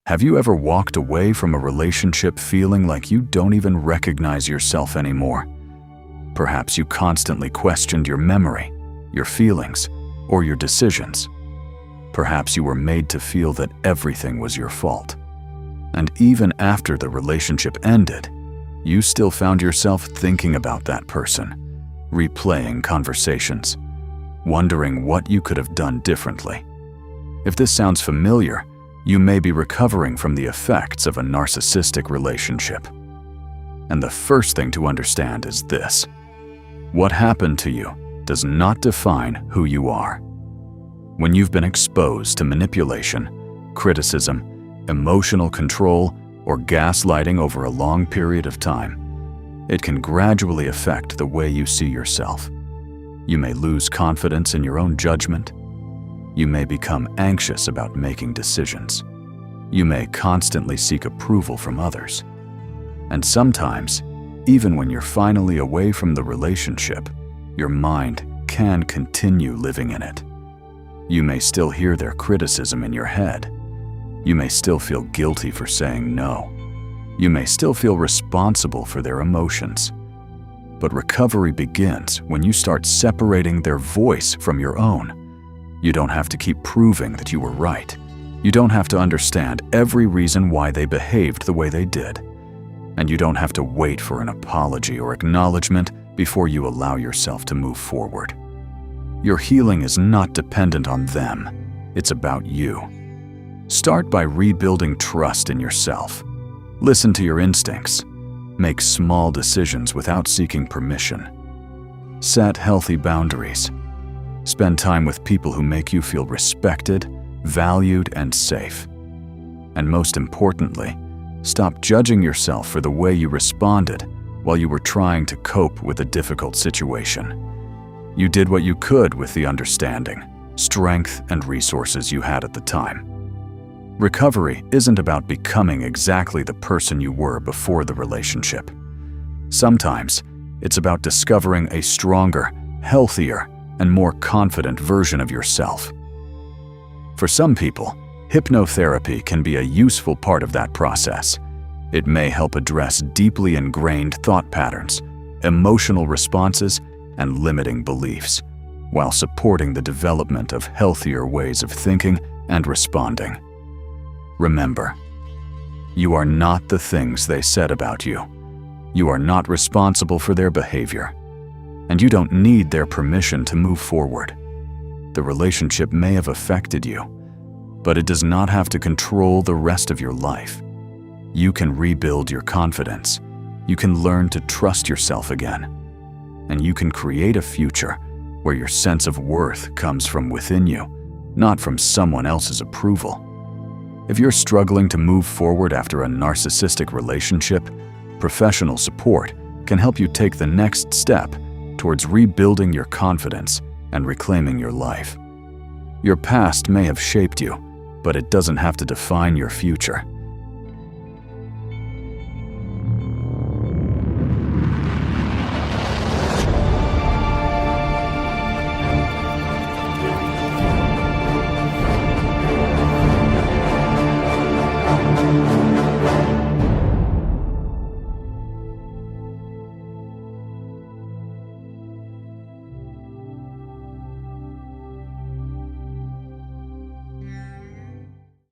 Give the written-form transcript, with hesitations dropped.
Have you ever walked away from a relationship feeling like you don't even recognize yourself anymore? Perhaps you constantly questioned your memory, your feelings, or your decisions. Perhaps you were made to feel that everything was your fault. And even after the relationship ended, you still found yourself thinking about that person, replaying conversations, wondering what you could have done differently. If this sounds familiar, you may be recovering from the effects of a narcissistic relationship. And the first thing to understand is this: what happened to you does not define who you are. When you've been exposed to manipulation, criticism, emotional control, or gaslighting over a long period of time, it can gradually affect the way you see yourself. You may lose confidence in your own judgment. You may become anxious about making decisions. You may constantly seek approval from others. And sometimes, even when you're finally away from the relationship, your mind can continue living in it. You may still hear their criticism in your head. You may still feel guilty for saying no. You may still feel responsible for their emotions. But recovery begins when you start separating their voice from your own. You don't have to keep proving that you were right. You don't have to understand every reason why they behaved the way they did. And you don't have to wait for an apology or acknowledgement before you allow yourself to move forward. Your healing is not dependent on them. It's about you. Start by rebuilding trust in yourself. Listen to your instincts. Make small decisions without seeking permission. Set healthy boundaries. Spend time with people who make you feel respected, valued, and safe. And most importantly, stop judging yourself for the way you responded while you were trying to cope with a difficult situation. You did what you could with the understanding, strength, and resources you had at the time. Recovery isn't about becoming exactly the person you were before the relationship. Sometimes, it's about discovering a stronger, healthier, and more confident version of yourself. For some people, hypnotherapy can be a useful part of that process. It may help address deeply ingrained thought patterns, emotional responses, and limiting beliefs, while supporting the development of healthier ways of thinking and responding. Remember, you are not the things they said about you. You are not responsible for their behavior. And you don't need their permission to move forward. The relationship may have affected you, but it does not have to control the rest of your life. You can rebuild your confidence. You can learn to trust yourself again. And you can create a future where your sense of worth comes from within you, not from someone else's approval. If you're struggling to move forward after a narcissistic relationship, professional support can help you take the next step towards rebuilding your confidence and reclaiming your life. Your past may have shaped you, but it doesn't have to define your future.